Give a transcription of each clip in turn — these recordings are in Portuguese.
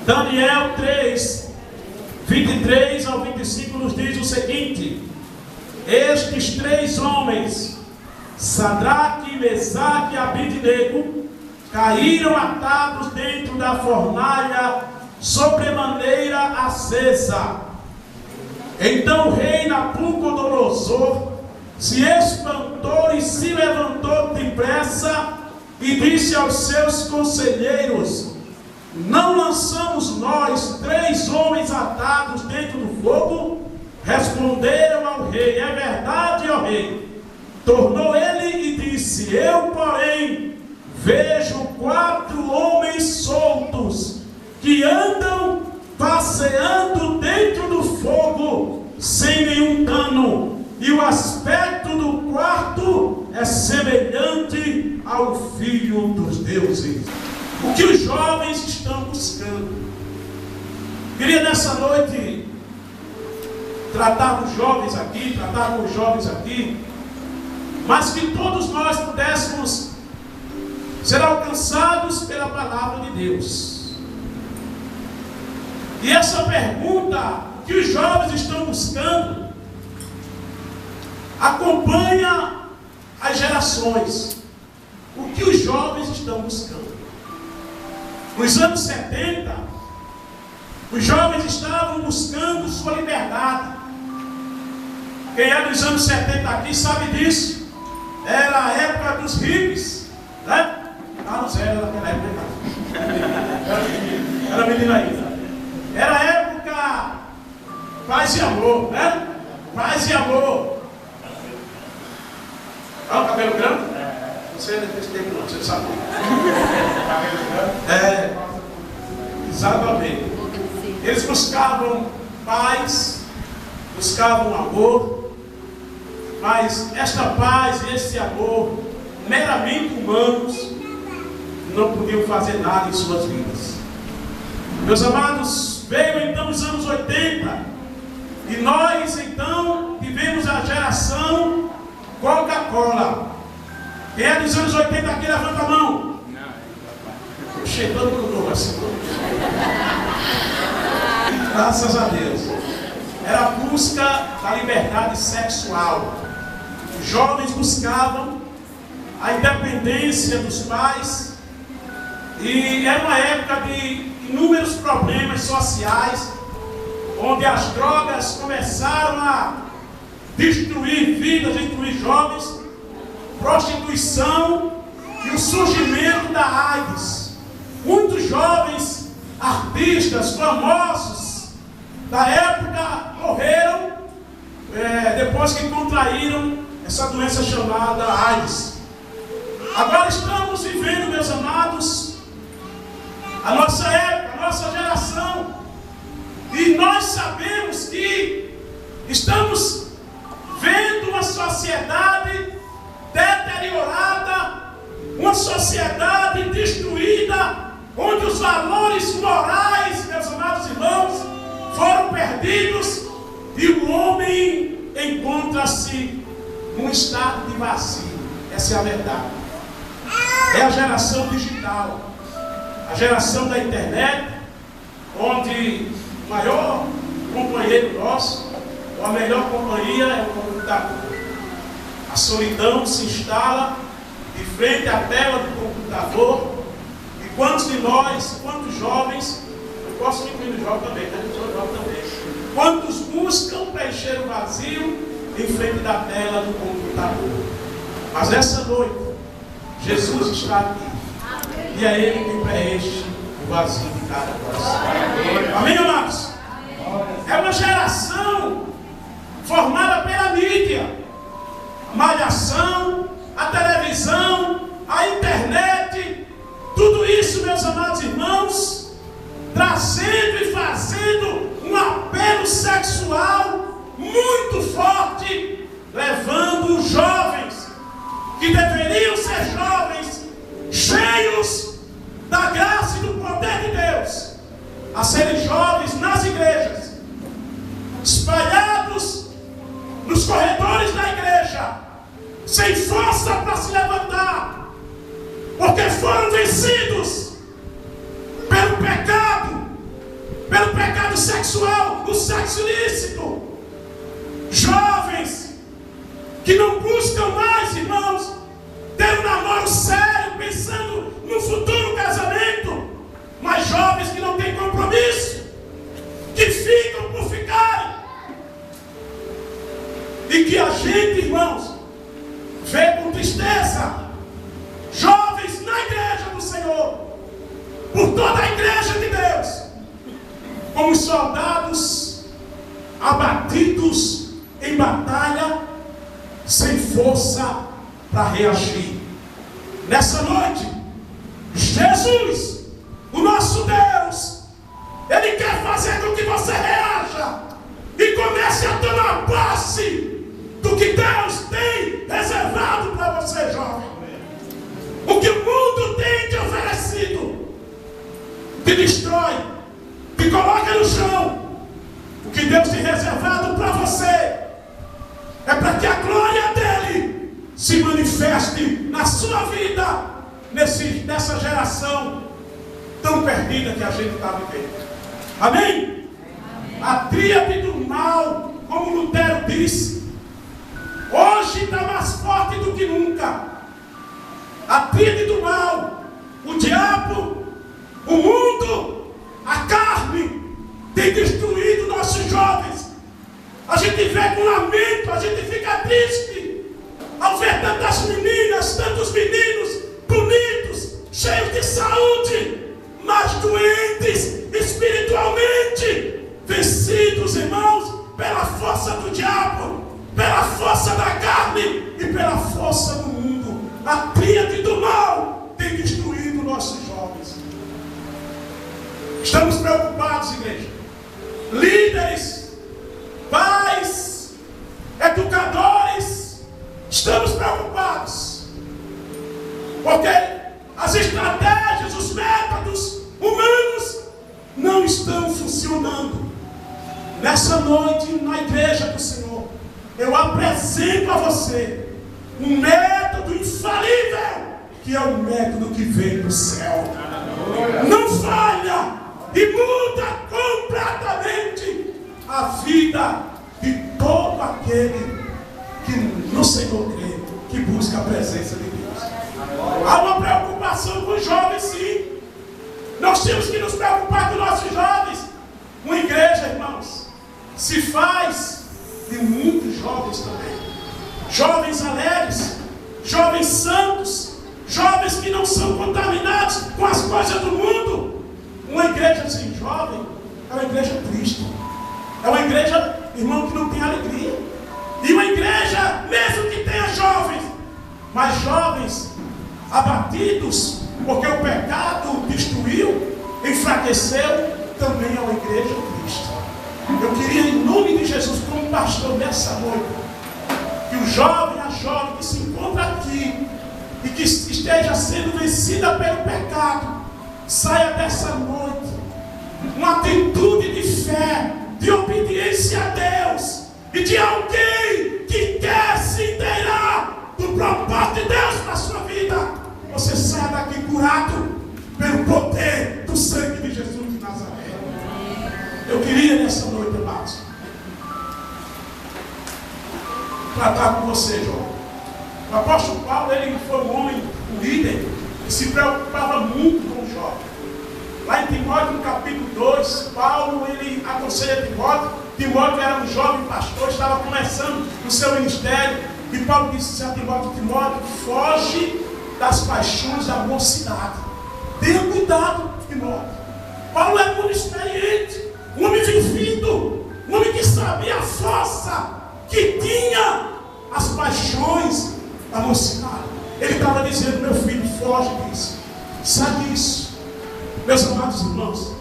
Daniel 3, 23 ao 25 nos diz o seguinte: estes três homens, Sadraque, Mesaque e Abidnego, caíram atados dentro da fornalha sobremaneira acesa. Então o rei Nabucodonosor se espantou e se levantou depressa e disse aos seus conselheiros: não lançamos nós três homens atados dentro do fogo? Responderam ao rei: é verdade, ó rei. Tornou ele e disse: eu, porém, vejo 4 homens soltos que andam passeando dentro do fogo sem nenhum dano, e o aspecto do quarto é semelhante ao Filho dos deuses. O que os jovens estão buscando? Queria nessa noite tratar com os jovens aqui, mas que todos nós pudéssemos ser alcançados pela palavra de Deus. E essa pergunta que os jovens estão buscando acompanha as gerações. O que os jovens estão buscando? Nos anos 70, os jovens estavam buscando sua liberdade. Quem é dos anos 70 aqui sabe disso. Era a época dos hippies, né? Não era naquela época. Era menina ainda. Era a época paz e amor, né? Paz e amor. Olha o cabelo branco. Você não é desse tempo não, você não sabe. Exatamente. Eles buscavam paz, buscavam amor, mas esta paz e esse amor meramente humanos não podiam fazer nada em suas vidas. Meus amados, veio então os anos 80 e nós então tivemos a geração Coca-Cola. Quem é dos anos 80 aqui, levanta a mão. Chegando no novo assim. Graças a Deus. Era a busca da liberdade sexual. Os jovens buscavam a independência dos pais. E era uma época de inúmeros problemas sociais, onde as drogas começaram a destruir vidas, destruir jovens, prostituição e o surgimento da AIDS. Muitos jovens artistas famosos da época morreram depois que contraíram essa doença chamada AIDS. Agora estamos vivendo, meus amados, a nossa época, a nossa geração, e nós sabemos que estamos vendo uma sociedade deteriorada, uma sociedade destruída, onde os valores morais, meus amados irmãos, foram perdidos e o homem encontra-se num estado de vazio. Essa é a verdade. É a geração digital, a geração da internet, onde o maior companheiro nosso, ou a melhor companhia é o computador. A solidão se instala de frente à tela do computador. E quantos de nós, quantos jovens, eu posso me incluir no jovem também, eu sou jovem também, quantos buscam preencher o vazio em frente da tela do computador? Mas essa noite, Jesus está aqui. E é Ele que preenche o vazio de cada coração. Amém, amados? É uma geração formada pela mídia, a malhação, a televisão, a internet, tudo isso, meus amados irmãos, trazendo e fazendo um apelo sexual muito forte, levando os jovens, que deveriam ser jovens, cheios da graça e do poder de Deus, a serem jovens nas igrejas, espalhados nos corredores da igreja, sem força para se levantar, porque foram vencidos pelo pecado sexual, o sexo ilícito. Jovens que não buscam mais, irmãos, ter um namoro sério, pensando no futuro casamento, mas jovens que não têm compromisso, que ficam por ficarem, e que a gente, irmãos, vê com tristeza jovens na igreja do Senhor, por toda a igreja de Deus, como soldados abatidos em batalha, sem força para reagir. Nessa noite, Jesus, o nosso Deus, Ele quer fazer com que você reaja e comece a tomar posse do que Deus tem reservado para você, jovem. O que o mundo tem te oferecido, te destrói, te coloca no chão. O que Deus tem reservado para você é para que a glória dele se manifeste na sua vida, nessa geração tão perdida que a gente está vivendo. Amém? A tríade do mal, como Lutero disse, hoje está mais forte do que nunca. A tríade do mal, o diabo, o mundo, a carne, tem destruído nossos jovens. A gente vê com lamento, a gente fica triste ao ver tantas meninas, tantos meninos bonitos, cheios de saúde, mas doentes espiritualmente, vencidos, irmãos, pela força do diabo, pela força da carne e pela força do mundo. A tríade do mal tem destruído nossos jovens. Estamos preocupados, igreja. Líderes, pais, educadores, estamos preocupados, porque as estratégias, os métodos humanos não estão funcionando. Nessa noite, na igreja do Senhor, eu apresento a você um método infalível, que é o método que vem do céu. Não falha e muda completamente a vida de todo aquele que no Senhor crê, que busca a presença de Deus. Há uma preocupação com os jovens, sim. Nós temos que nos preocupar com nossos jovens. Uma igreja, irmãos, se faz de muitos jovens também. Jovens alegres, jovens santos, jovens que não são contaminados com as coisas do mundo. Uma igreja sem jovem é uma igreja triste. É uma igreja, irmão, que não tem alegria. E uma igreja, mesmo que tenha jovens, mas jovens abatidos, porque o pecado destruiu, enfraqueceu, também é uma igreja triste. Eu queria, em nome de Jesus, como pastor nessa noite, que o jovem, a jovem que se encontra aqui e que esteja sendo vencida pelo pecado, saia dessa noite uma atitude de fé, de obediência a Deus e de alguém que quer se inteirar do propósito de Deus na sua vida. Você saia pelo poder do sangue de Jesus de Nazaré. Eu queria nessa noite, amados, tratar com você, João. O apóstolo Paulo, ele foi um homem, um líder, que se preocupava muito com o jovem. Lá em Timóteo, no capítulo 2, Paulo, ele aconselha Timóteo. Timóteo era um jovem pastor, estava começando o seu ministério. E Paulo disse a Timóteo: Timóteo, foge das paixões da mocidade. Tenha cuidado, Timóteo. Paulo era um homem experiente, um homem vivido, um homem que sabia a força que tinha as paixões da mocidade. Ele estava dizendo: meu filho, foge disso, sai disso. Meus amados irmãos,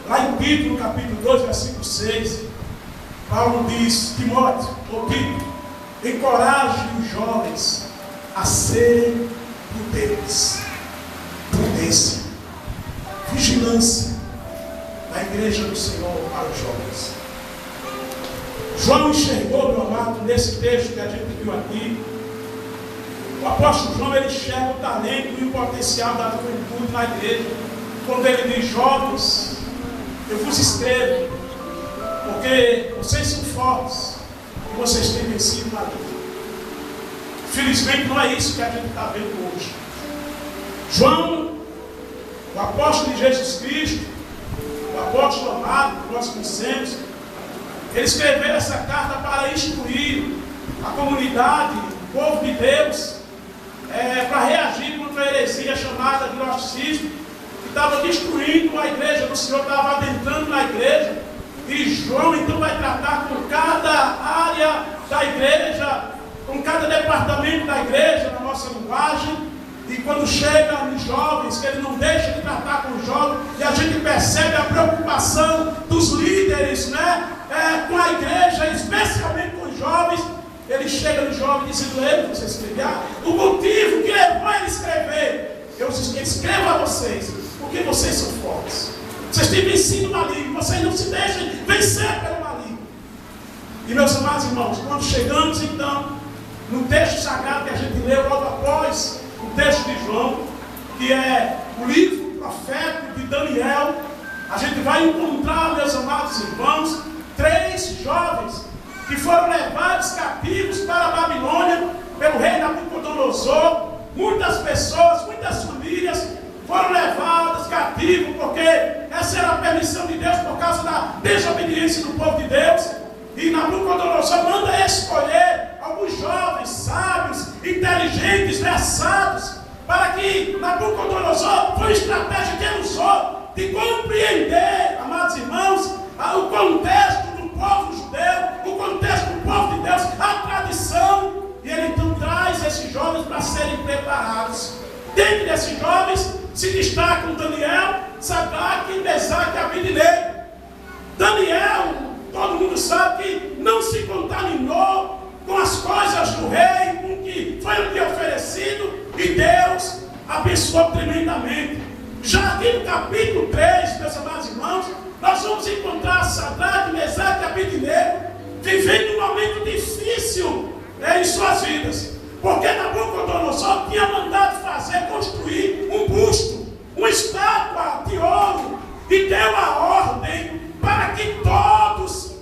lá em Tito, no capítulo 2, versículo 6, Paulo diz: Timóteo, ou Tito, encoraje os jovens a serem prudentes. Prudência, vigilância na igreja do Senhor para os jovens. João enxergou, meu amado, nesse texto que a gente viu aqui. O apóstolo João, ele enxerga o talento e o potencial da juventude na igreja. Quando ele diz: jovens, eu vos escrevo, porque vocês são fortes e vocês têm vencido na vida. Felizmente não é isso que a gente está vendo hoje. João, o apóstolo de Jesus Cristo, o apóstolo amado que nós conhecemos, ele escreveu essa carta para instruir a comunidade, o povo de Deus, para reagir contra a heresia chamada de gnosticismo, que estava destruindo a igreja do Senhor, estava adentrando na igreja. E João então vai tratar com cada área da igreja, com cada departamento da igreja, na nossa linguagem. E quando chega nos jovens, que ele não deixa de tratar com os jovens, e a gente percebe a preocupação dos líderes, né? Com a igreja, especialmente com os jovens. Ele chega no jovem dizendo: ele, você escreveu, o motivo que levou ele a escrever, eu escrevo a vocês, porque vocês são fortes, vocês têm vencido o maligno, vocês não se deixem vencer pelo maligno. E meus amados irmãos, quando chegamos então no texto sagrado que a gente leu logo após o texto de João, que é o livro profético de Daniel, a gente vai encontrar, meus amados irmãos, 3 jovens que foram levados cativos para a Babilônia pelo rei Nabucodonosor. Muitas pessoas, muitas famílias foram levadas cativos, porque essa era a permissão de Deus por causa da desobediência do povo de Deus. E Nabucodonosor manda escolher alguns jovens, sábios, inteligentes, versados, para que Nabucodonosor, foi a estratégia que ele usou de compreender, amados irmãos, o contexto do povo judeu, o contexto do povo de Deus, a tradição. E ele então traz esses jovens para serem preparados. Dentre desses jovens se destacam Daniel, Sadraque, Mesaque e Abednego. Daniel, todo mundo sabe que não se contaminou com as coisas do rei, com o que foi lhe oferecido, e Deus abençoou tremendamente. Já aqui no capítulo 3, meus amados irmãos, nós vamos encontrar Sadraque, Mesaque e Abednego vivendo um momento difícil em suas vidas, porque Nabucodonosor tinha mandado construir um busto, uma estátua de ouro, e deu a ordem para que todos,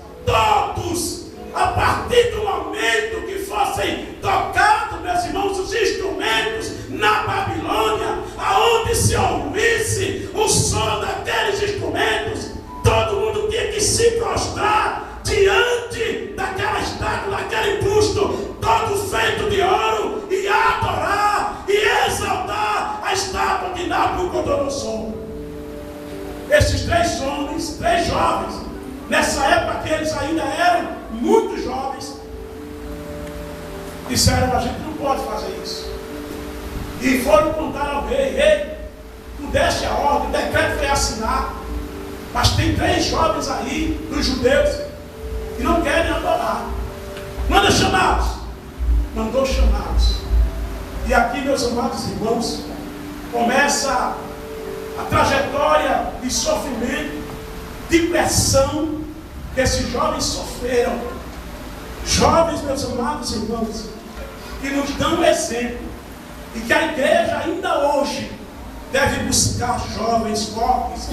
a partir do momento que fossem tocados, meus irmãos, os instrumentos na Babilônia, aonde se ouvisse o som daqueles instrumentos, todo mundo tinha que se prostrar diante daquela estátua, daquele busto, todo feito de ouro, e adorar e exaltar a estátua de Nabucodonosor. Esses 3 homens, 3 jovens, nessa época que eles ainda eram muito jovens, disseram: a gente não pode fazer isso. E foram contar ao rei: rei, tu deste a ordem, o decreto foi assinado, mas tem 3 jovens aí, dos judeus, que não querem adorar. Manda chamá-los. Mandou chamá-los. E aqui, meus amados irmãos, começa a trajetória de sofrimento, de pressão que esses jovens sofreram. Jovens, meus amados irmãos, que nos dão exemplo, e que a igreja ainda hoje deve buscar jovens fortes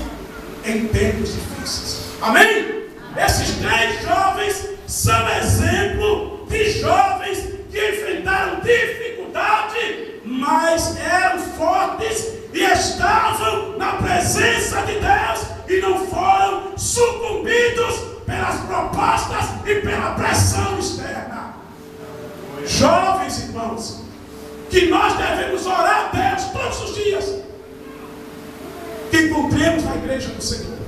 em tempos difíceis. Amém? Esses 3 jovens são exemplo de jovens que enfrentaram dificuldade, mas eram fortes e estavam na presença de Deus e não foram sucumbidos pelas propostas e pela pressão externa. Jovens irmãos, que nós devemos orar a Deus todos os dias, que encontremos na igreja do Senhor.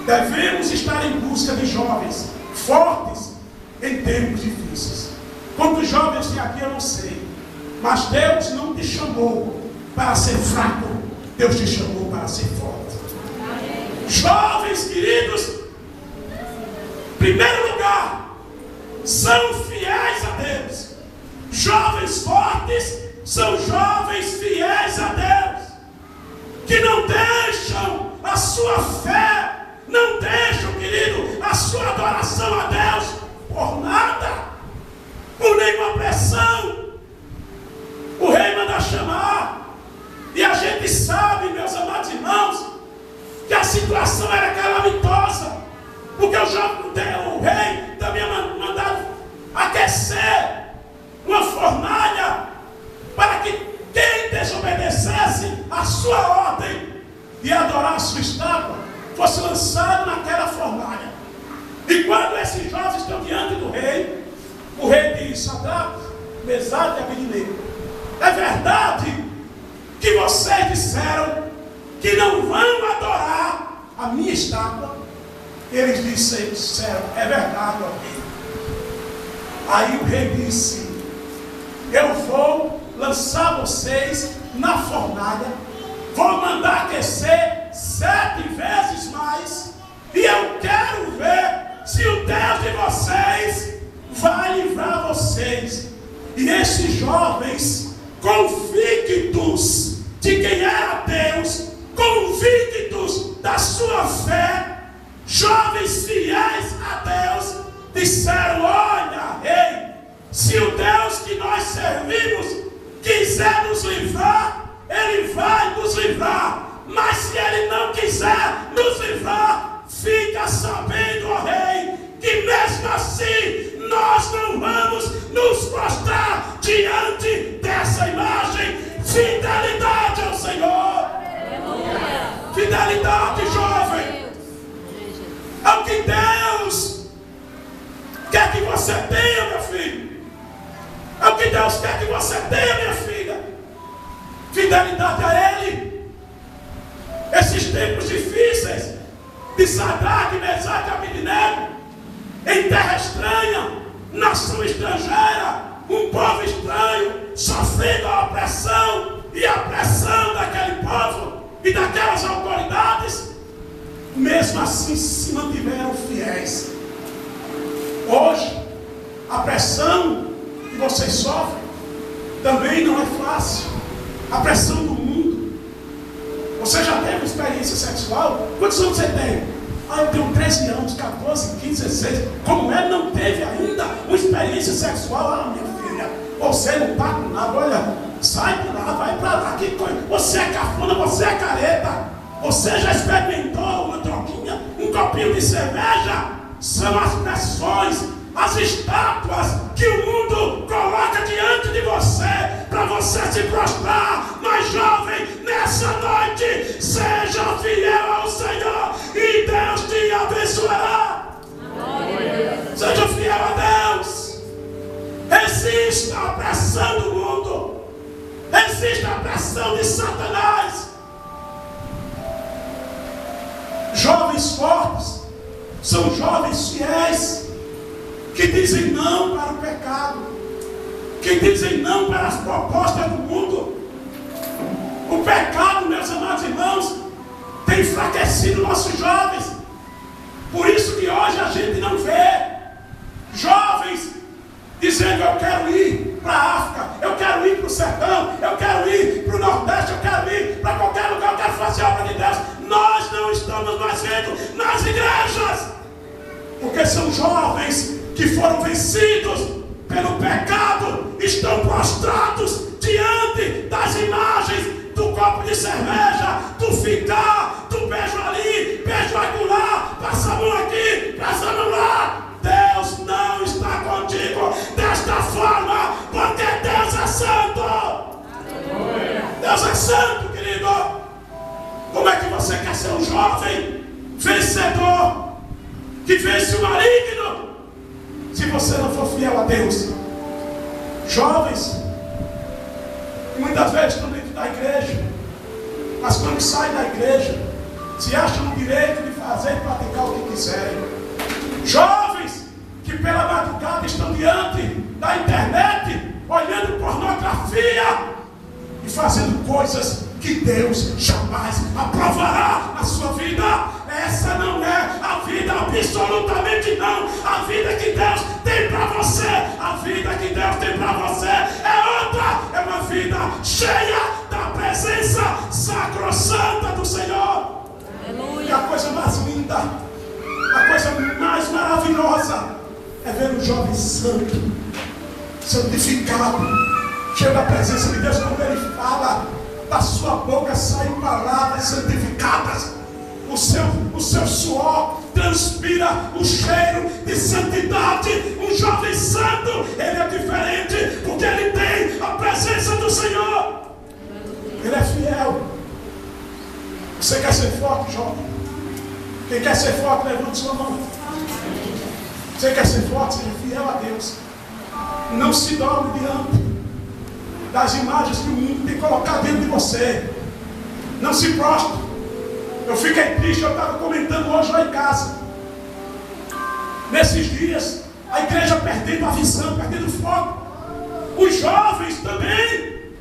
Devemos estar em busca de jovens fortes em tempos difíceis. Quantos jovens tem aqui eu não sei, mas Deus não te chamou para ser fraco, Deus te chamou para ser forte. Jovens queridos, em primeiro lugar, são fiéis a Deus. Jovens fortes são jovens fiéis a Deus, que não deixam a sua fé, não deixam, querido, a sua adoração a Deus por nada, por nenhuma pressão. O rei manda chamar, e a gente sabe, meus amados irmãos, que a situação era calamitosa, porque o rei também mandava aquecer uma fornalha para que quem desobedecesse a sua ordem de adorar a sua estátua fosse lançado naquela fornalha. E quando esses jovens estão diante do rei, o rei diz: Sadraque, Mesaque e Abednego, é verdade que vocês disseram que não vão adorar a minha estátua? Eles disseram: é verdade, ó rei. Aí o rei disse: eu vou lançar vocês na fornalha, vou mandar aquecer 7 vezes mais, e eu quero ver se o Deus de vocês vai livrar vocês. E esses jovens, convictos de quem era Deus, convictos da sua fé, jovens fiéis a Deus, disseram: olha, rei, se o Deus que nós servimos quiser nos livrar, Ele vai nos livrar. Mas se Ele não quiser nos livrar, fica sabendo, ó rei, que mesmo assim nós não vamos nos prostrar diante dessa imagem. Fidelidade ao Senhor. Fidelidade, jovem, ao que Deus quer que você tenha, meu filho. É o que Deus quer que você tenha, minha filha. Fidelidade a Ele. Esses tempos difíceis de Sadraque, Mesaque e Abednego, em terra estranha, nação estrangeira, um povo estranho, sofrendo a opressão e a pressão daquele povo e daquelas autoridades, mesmo assim se mantiveram fiéis. Hoje, a pressão que vocês sofrem também não é fácil. A pressão do mundo. Você já teve uma experiência sexual? Quantos anos você tem? Eu tenho 13 anos, 14, 15, 16. Como é, não teve ainda uma experiência sexual? Minha filha, você não está com nada. Olha, sai para lá, vai para lá. Que coisa. Você é cafona, você é careta. Você já experimentou uma droguinha, um copinho de cerveja? São as pressões, as estátuas que o mundo coloca diante de você para você se prostrar. Mas, jovem, nessa noite, seja fiel ao Senhor e Deus te abençoará. Seja fiel a Deus. Resista à pressão do mundo, resista à pressão de Satanás. Jovens fortes são jovens fiéis, que dizem não para o pecado, que dizem não para as propostas do mundo. O pecado, meus amados irmãos, tem enfraquecido nossos jovens. Por isso que hoje a gente não vê jovens dizendo: eu quero ir para a África, eu quero ir para o sertão, eu quero ir para o Nordeste, eu quero ir para qualquer lugar, eu quero fazer a obra de Deus. Nós não estamos mais vendo nas igrejas, porque são jovens que foram vencidos pelo pecado, estão prostrados diante das imagens do copo de cerveja, você quer ser um jovem vencedor, que vence o maligno, se você não for fiel a Deus? Jovens, muitas vezes estão dentro da igreja, mas quando saem da igreja, se acham no direito de fazer e praticar o que quiserem. Jovens que pela madrugada estão diante da internet, olhando pornografia e fazendo coisas que Deus jamais aprovará na sua vida. Essa não é a vida, absolutamente não. A vida que Deus tem para você, a vida que Deus tem para você é outra. É uma vida cheia da presença sacrossanta do Senhor. Aleluia. E a coisa mais linda, a coisa mais maravilhosa é ver um jovem santo, santificado, cheio da presença de Deus. Quando ele fala, da sua boca saem palavras santificadas. O seu suor transpira o cheiro de santidade. Um jovem santo, ele é diferente, porque ele tem a presença do Senhor. Ele é fiel. Você quer ser forte, jovem? Quem quer ser forte, levante sua mão. Você quer ser forte, seja fiel a Deus. Não se dobre diante das imagens que o mundo tem colocado dentro de você. Não se prostre. Eu fiquei triste, eu estava comentando hoje lá em casa. Nesses dias, a igreja perdendo a visão, perdendo o foco. Os jovens também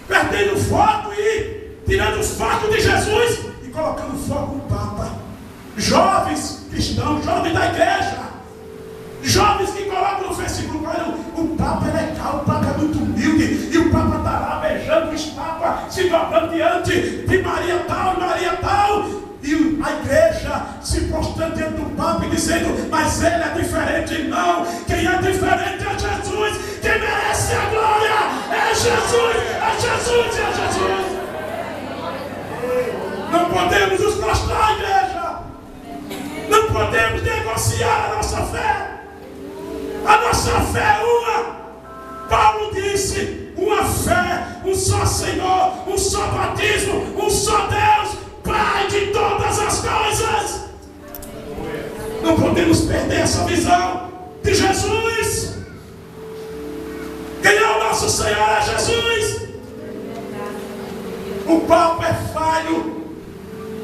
perdendo o foco e tirando o foco de Jesus e colocando o foco no Papa. Jovens cristãos, jovens da igreja, jovens que colocam no Facebook: olha, o Papa é legal, o Papa é muito humilde, e o Papa está lá beijando os papas, se dobrando diante de Maria tal e Maria tal, e a igreja se prostrando diante do Papa e dizendo: mas ele é diferente. Não, quem é diferente é Jesus, quem merece a glória é Jesus, é Jesus, é Jesus. Não podemos nos prostrar, igreja, não podemos negociar a nossa fé. A nossa fé é uma. Paulo disse: uma fé, um só Senhor, um só batismo, um só Deus, Pai de todas as coisas. Não podemos perder essa visão de Jesus. Quem é o nosso Senhor? É Jesus. O Papa é falho,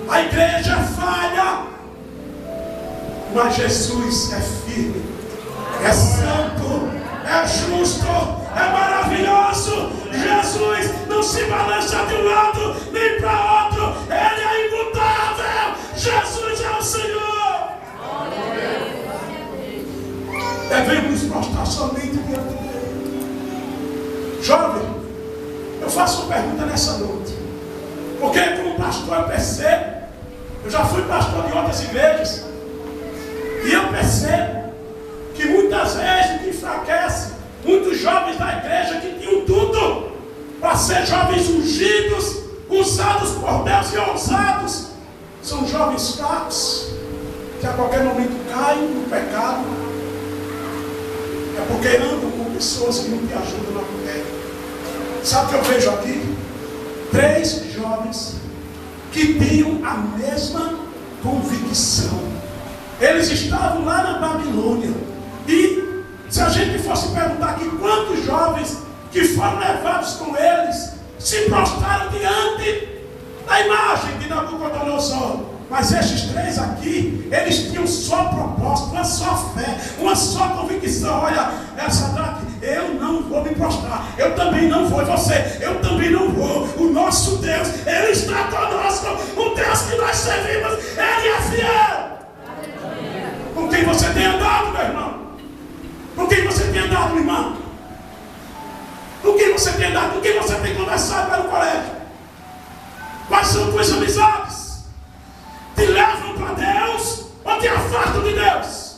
a igreja é falha, mas Jesus é firme, é santo, é justo, é maravilhoso. Jesus não se balança de um lado nem para outro. Ele é imutável. Jesus é o Senhor. Devemos nos prostrar somente diante dele. Jovem, eu faço uma pergunta nessa noite, porque como pastor eu percebo, eu já fui pastor de outras igrejas, e eu percebo que muitas vezes o que enfraquece muitos jovens da igreja que tinham tudo para ser jovens ungidos, usados por Deus e ousados, são jovens fracos, que a qualquer momento caem no pecado. É porque andam com pessoas que não te ajudam na fé. Sabe o que eu vejo aqui? 3 jovens que tinham a mesma convicção. Eles estavam lá na Babilônia. E se a gente fosse perguntar aqui quantos jovens que foram levados com eles se prostraram diante da imagem de Nabucodonosor, mas estes 3 aqui, eles tinham só propósito, uma só fé, uma só convicção. Olha, Sadraque, eu não vou me prostrar, eu também não vou, e você, eu também não vou. O nosso Deus, Ele está conosco, o Deus que nós servimos, Ele é fiel. Com quem você tem andado, meu irmão? Com quem você tem andado, minha irmã? Com quem você tem andado? Com quem você tem conversado pelo colégio? Quais são tuas amizades? Te levam para Deus ou te afastam de Deus?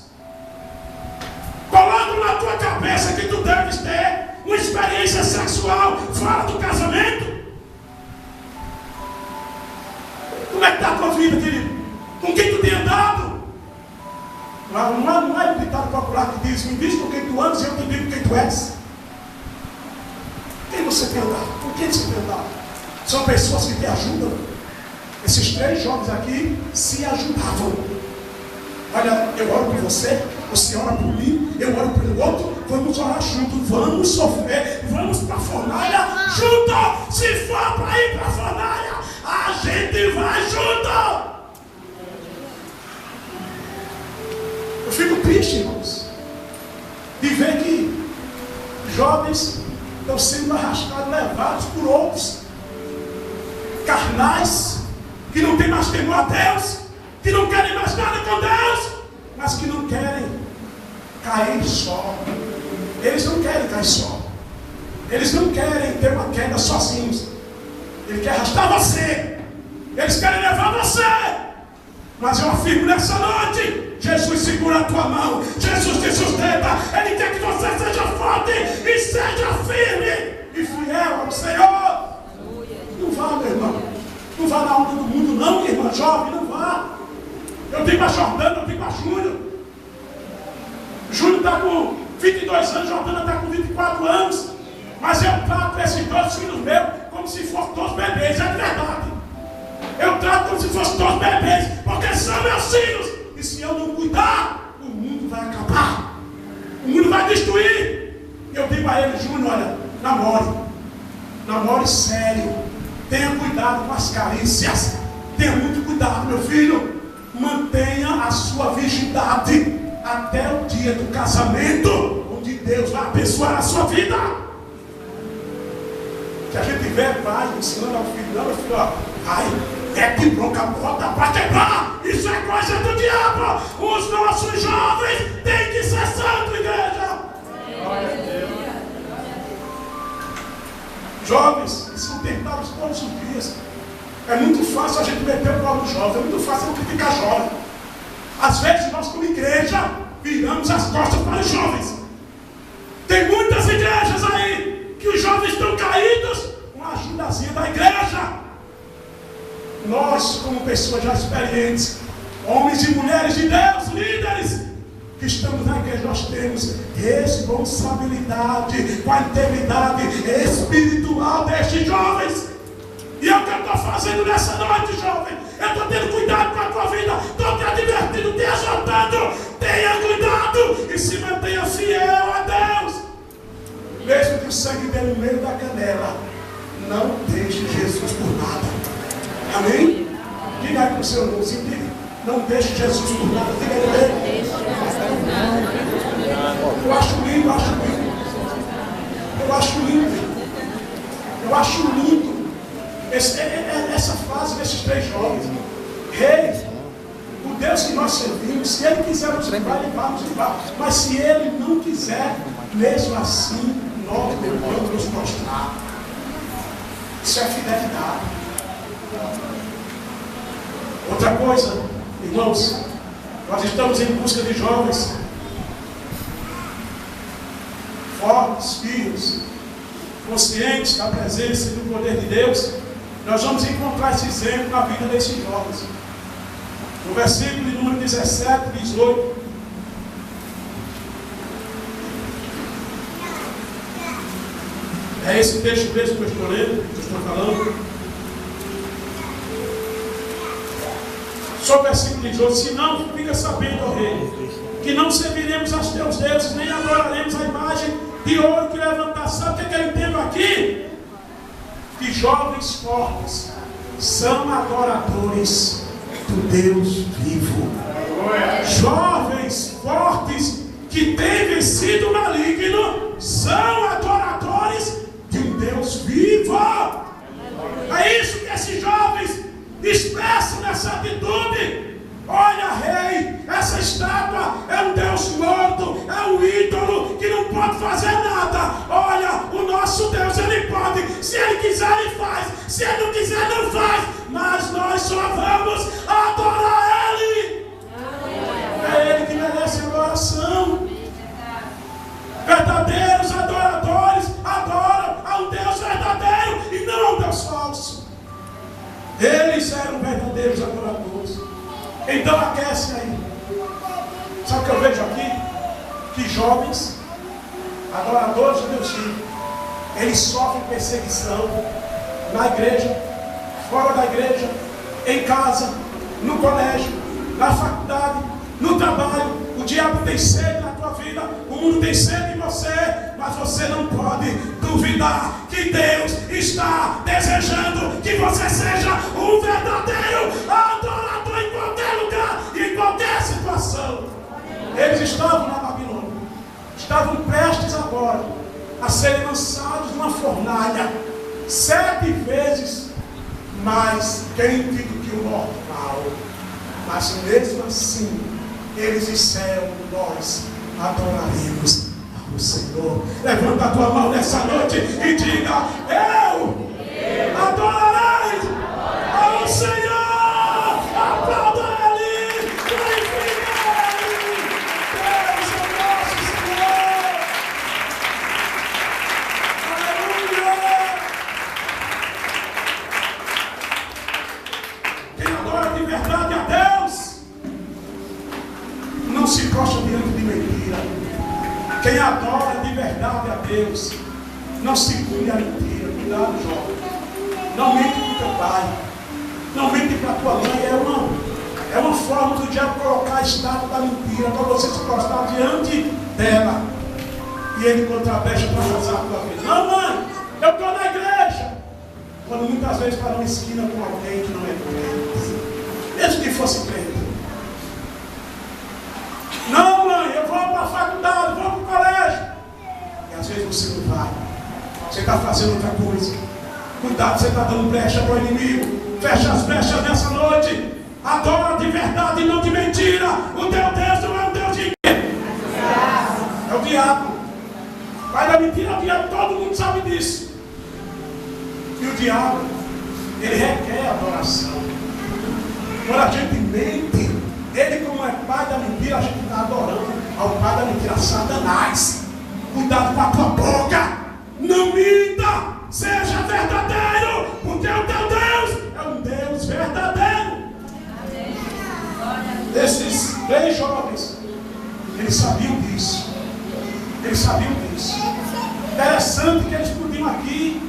Colocam na tua cabeça que tu deves ter uma experiência sexual fora do casamento? Como é que está a tua vida, querido? Com quem tu tem andado? Não é o ditado popular que diz: me diz com quem tu andas e eu te digo quem tu és. Quem você tem andado? Com quem você tem andado? São pessoas que te ajudam? Esses 3 jovens aqui se ajudavam. Olha, eu oro por você, você ora por mim, eu oro pelo outro, vamos orar juntos, vamos sofrer, vamos para a fornalha junto. Se for para ir para a fornalha, a gente vai junto. Eu fico triste, irmãos, de ver que jovens estão sendo arrastados, levados por outros carnais, que não tem mais temor a Deus, que não querem mais nada com Deus, mas que não querem cair só. Eles não querem cair só. Eles não querem ter uma queda sozinhos. Ele quer arrastar você. Eles querem levar você. Mas eu afirmo nessa noite, Jesus segura a tua mão, Jesus te sustenta. Ele quer que você seja forte e seja firme e fiel ao Senhor. Não vá, meu irmão. Não vá na onda do mundo não, minha irmã jovem, não vá. Eu digo a Jordana, eu digo a Júnior. Júnior está com 22 anos, Jordana está com 24 anos. Mas eu trato esses 2 filhos meus como se fossem 2 bebês, é de verdade. Eu trato como se fossem 2 bebês, porque são meus filhos. E se eu não cuidar, o mundo vai acabar. O mundo vai destruir. Eu digo a ele, Júnior, olha, namore sério. Tenha cuidado com as carícias. Tenha muito cuidado, meu filho. Mantenha a sua virgindade até o dia do casamento, onde Deus vai abençoar a sua vida. Que a gente vê pai ensinando ao filho, não, meu filho, ó, pai, que bronca, bota para quebrar. Isso é coisa do diabo. Os nossos jovens têm que ser santos, igreja. Glória a Deus. Jovens, são tentados todos os dias. É muito fácil a gente meter o pau no jovem, é muito fácil criticar jovem. Às vezes nós, como igreja, viramos as costas para os jovens. Tem muitas igrejas aí que os jovens estão caídos com a ajudazinha da igreja. Nós, como pessoas já experientes, homens e mulheres de Deus, líderes, que estamos na igreja, nós temos responsabilidade com a integridade espiritual destes jovens. E é o que eu estou fazendo nessa noite, jovem. Eu estou tendo cuidado com a tua vida, estou te advertindo, te exortando. Tenha cuidado e se mantenha fiel a Deus. Mesmo que o sangue dê no meio da canela, não deixe Jesus por nada. Amém? Diga aí para o seu irmãozinho, diga. Não deixe Jesus por nada. Diga aí. Eu acho lindo, Eu acho lindo. Essa frase desses 3 jovens. Rei, o Deus que nós servimos, se Ele quiser nos levar, Ele vai nos levar. Mas se Ele não quiser, mesmo assim, nós devemos nos prostrar. Isso é fidelidade. Outra coisa, irmãos, nós estamos em busca de jovens fortes, firmes, conscientes da presença e do poder de Deus. Nós vamos encontrar esse exemplo na vida desses jovens. No versículo de número 17, 18. É esse texto mesmo que eu estou lendo, que eu estou falando. Só o versículo 18. Se não, fica sabendo, ó rei, que não serviremos aos teus deuses, nem adoraremos a imagem de ouro que levantar. Sabe o que eu entendo aqui? Que jovens fortes são adoradores do Deus vivo. Jovens fortes que têm vencido o maligno são adoradores de um Deus vivo. É isso que esses jovens expressam nessa atitude. Olha, rei, essa estátua é um Deus morto, é um ídolo que não pode fazer nada. Olha, o nosso Deus, Ele pode. Se Ele quiser, Ele faz. Se Ele não quiser, não faz. Mas nós só vamos adorar Ele. É Ele que merece adoração. Verdadeiros adoradores adoram a um Deus verdadeiro e não a um Deus falso. Eles eram verdadeiros adoradores. Então aquece aí. Sabe o que eu vejo aqui? Que jovens adoradores de Deus vivo, eles sofrem perseguição na igreja, fora da igreja. em casa, no colégio, na faculdade, no trabalho. O diabo tem sede na tua vida, o mundo tem sede em você, mas você não pode duvidar que Deus está desejando que você seja um verdadeiro adorador em qualquer lugar, em qualquer situação. Eles estavam na Babilônia, estavam prestes agora a serem lançados numa fornalha 7 vezes mais quente do que o normal. Mas mesmo assim, eles disseram: nós adoraremos ao Senhor. Levanta a tua mão nessa noite e diga: eu adorarei ao Senhor. Aplauda Ele, glorifica Ele. Deus é nosso Senhor. Aleluia. Quem adora de verdade a Deus não se prostra diante de mentira. Quem adora de verdade a Deus não se cunha a mentira. Cuidado, jovem. Não mente para o teu pai, não mente para a tua mãe. É uma forma do diabo colocar a estátua da mentira para você se prostrar diante dela e ele encontrar a brecha para arrasar a tua vida. Não, mãe, eu estou na igreja. Quando muitas vezes para uma esquina com alguém que não é crente, mesmo que fosse crente. Não, mãe, eu vou para a faculdade, vou para o colégio. E às vezes você não vai. Você está fazendo outra coisa. Cuidado, você está dando brecha para o inimigo. Fecha as brechas nessa noite. Adora de verdade e não de mentira. O teu Deus não é um Deus de quê? É o diabo. Pai da mentira é o diabo, todo mundo sabe disso. E o diabo, ele requer adoração. Quando a gente mente, ele, como é pai da mentira, a gente está adorando ao pai da mentira, Satanás. Cuidado com a tua boca. Não minta. Seja verdadeiro. Porque o teu Deus é um Deus verdadeiro. Esses 3 jovens, eles sabiam disso. Eles sabiam disso. Interessante que eles podiam aqui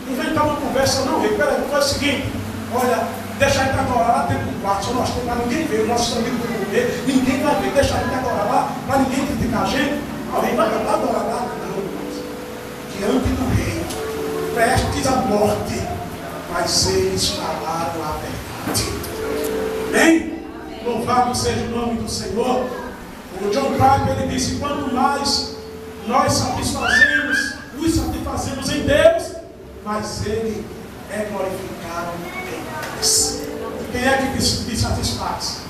inventar uma conversa. Não, peraí, foi o seguinte: olha, deixa a gente adorar lá dentro do quarto, só nós temos, para ninguém ver, os nossos amigos vão ver, ninguém vai ver, deixa a gente adorar lá, para ninguém criticar a gente. Alguém vai adorar lá? Não, diante do rei, prestes à morte, mas eles falaram a verdade. Amém? Louvado seja o nome do Senhor. O John Piper, ele disse: quanto mais nós nos satisfazemos em Deus, mas Ele é glorificado em nós. Quem é que te satisfaz?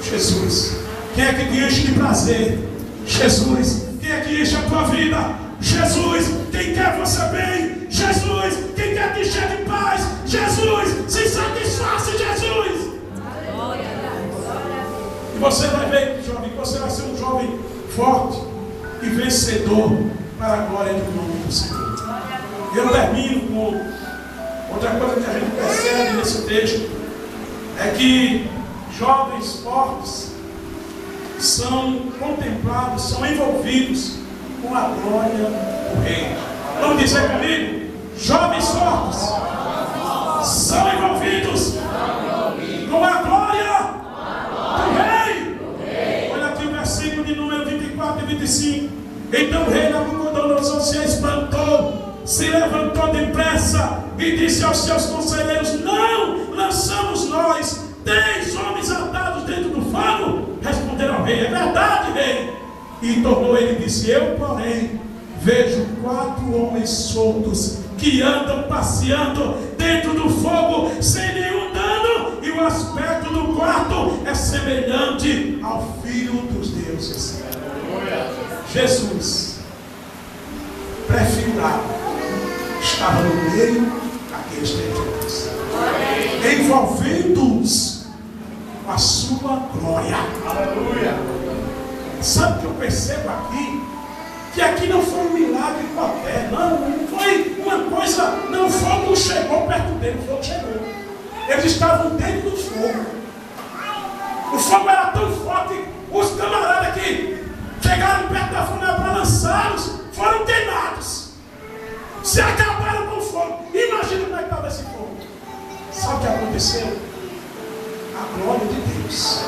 Jesus. Quem é que te enche de prazer? Jesus. Quem é que enche a tua vida? Jesus. Quem quer você bem? Jesus. Quem quer te encher de paz? Jesus. Se satisfaça em Jesus. E você vai ver, jovem, que você vai ser um jovem forte e vencedor para a glória do nome do Senhor. Eu termino com outra coisa que a gente percebe nesse texto, é que jovens fortes são contemplados, são envolvidos com a glória do Rei. Vamos dizer comigo? Jovens fortes são envolvidos com a glória do Rei. Olha aqui o versículo de número 24 e 25. Então o rei Nabucodonosor se espantou, se levantou depressa e disse aos seus conselheiros: não lançamos nós 10 homens atados dentro do fogo? Responderam ao rei: é verdade, rei. E tornou ele e disse: eu, porém, vejo 4 homens soltos que andam passeando dentro do fogo sem nenhum dano, e o aspecto do quarto é semelhante ao Filho dos deuses. Jesus, prefigurado, estava no meio daqueles 3 homens, envolvendo-os com a sua glória. Aleluia. Sabe o que eu percebo aqui? Que aqui não foi um milagre qualquer, não foi uma coisa, não, o fogo não chegou perto dele, o fogo chegou. Eles estavam dentro do fogo. O fogo era tão forte, os camaradas que chegaram perto da fornalha para lançá-los foram queimados. Se acabaram com o fogo. Imagina como é que estava esse fogo. Sabe o que aconteceu? A glória de Deus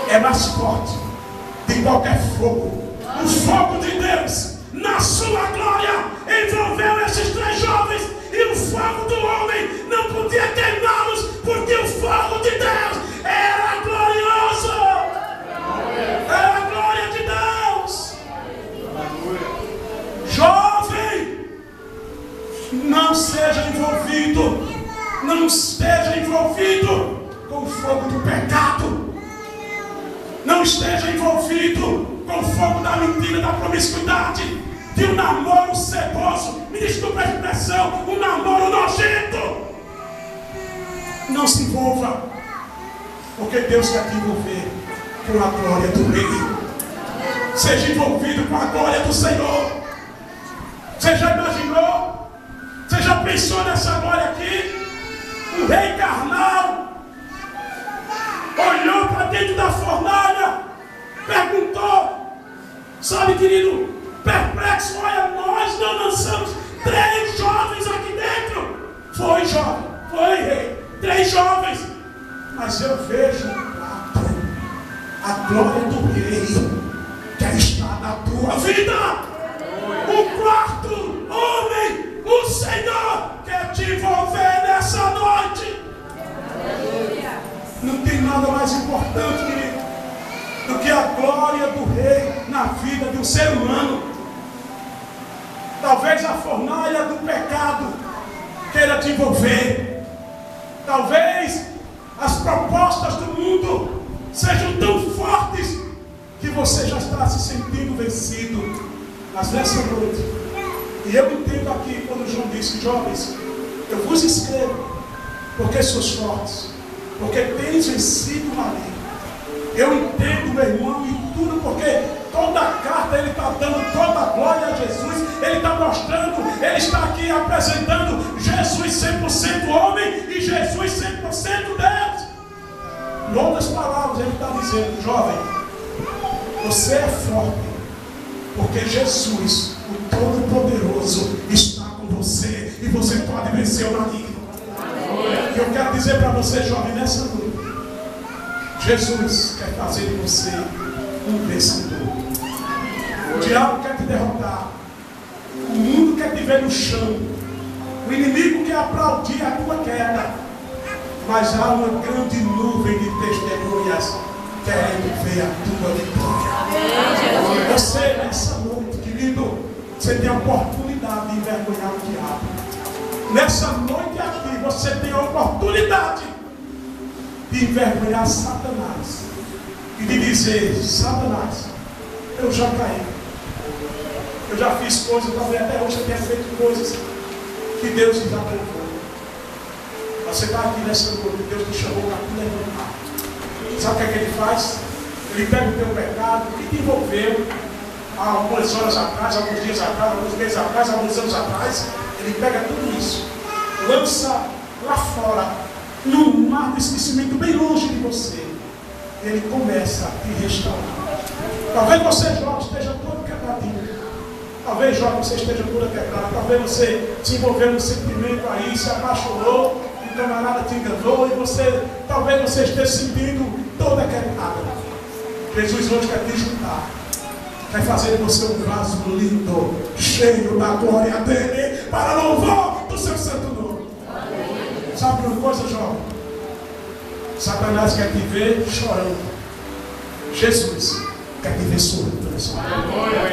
é mais forte de qualquer fogo. O fogo de Deus, na sua glória, envolveu esses 3 jovens, e o fogo do homem não podia queimá-los, porque o fogo de Deus era glorioso. Era a glória de Deus. Jovem, não seja envolvido, não esteja envolvido com o fogo do pecado. Não esteja envolvido com o fogo da mentira, da promiscuidade, de um namoro ceboso. Me desculpe a expressão, um namoro nojento. Não se envolva, porque Deus quer te envolver com a glória do Rei. Seja envolvido com a glória do Senhor. Você já imaginou? Você já pensou nessa glória aqui? Um rei carnal olhou para dentro da fornalha, perguntou, sabe, querido, perplexo, olha, nós não lançamos 3 jovens aqui dentro. Foi, jovem, foi, rei, 3 jovens, mas eu vejo a glória do Rei quer estar na tua vida. O quarto homem, o Senhor quer te envolver nessa noite. Não tem nada mais importante, querido, do que a glória do Rei na vida de um ser humano. Talvez a fornalha do pecado queira te envolver. Talvez as propostas do mundo sejam tão fortes que você já está se sentindo vencido. Mas nessa noite, e eu entendo aqui quando João disse, jovens, eu vos escrevo porque sois fortes, porque tens vencido o maligno. Eu entendo, meu irmão, e tudo, porque toda a carta ele está dando toda a glória a Jesus. Ele está mostrando, ele está aqui apresentando Jesus 100% homem e Jesus 100% Deus. Em outras palavras, ele está dizendo, jovem, você é forte, porque Jesus, o Todo-Poderoso, está com você, e você pode vencer o maligno. E eu quero dizer para você, jovem, nessa noite, Jesus quer fazer de você um vencedor. O diabo quer te derrotar, o mundo quer te ver no chão, o inimigo quer aplaudir a tua queda, mas há uma grande nuvem de testemunhas querendo ver a tua vitória. Você, nessa noite, querido, você tem a oportunidade de envergonhar o diabo. Nessa noite aqui, você tem a oportunidade de envergonhar Satanás e de dizer, Satanás, eu já caí, eu já fiz coisas, talvez até hoje eu tenha feito coisas que Deus desaprovou. Você está aqui nessa noite, Deus te chamou para te levantar. Sabe o que ele faz? Ele pega o teu pecado que te envolveu há algumas horas atrás, alguns dias atrás, alguns meses atrás, alguns anos atrás. Ele pega tudo isso, lança lá fora, num mar de esquecimento bem longe de você. Ele começa a te restaurar. Talvez você, jovem, esteja todo quebradinho. Talvez, jovem, você esteja toda quebrada. Talvez você se envolveu num sentimento aí, se apaixonou, o camarada te enganou, e talvez você esteja sentindo toda quebrada. Jesus hoje quer te juntar. Quer fazer de você um vaso lindo, cheio da glória dele, para louvor do seu santo nome. Sabe uma coisa, jovem? Satanás quer te ver chorando. Jesus quer te ver sorrindo nessa hora.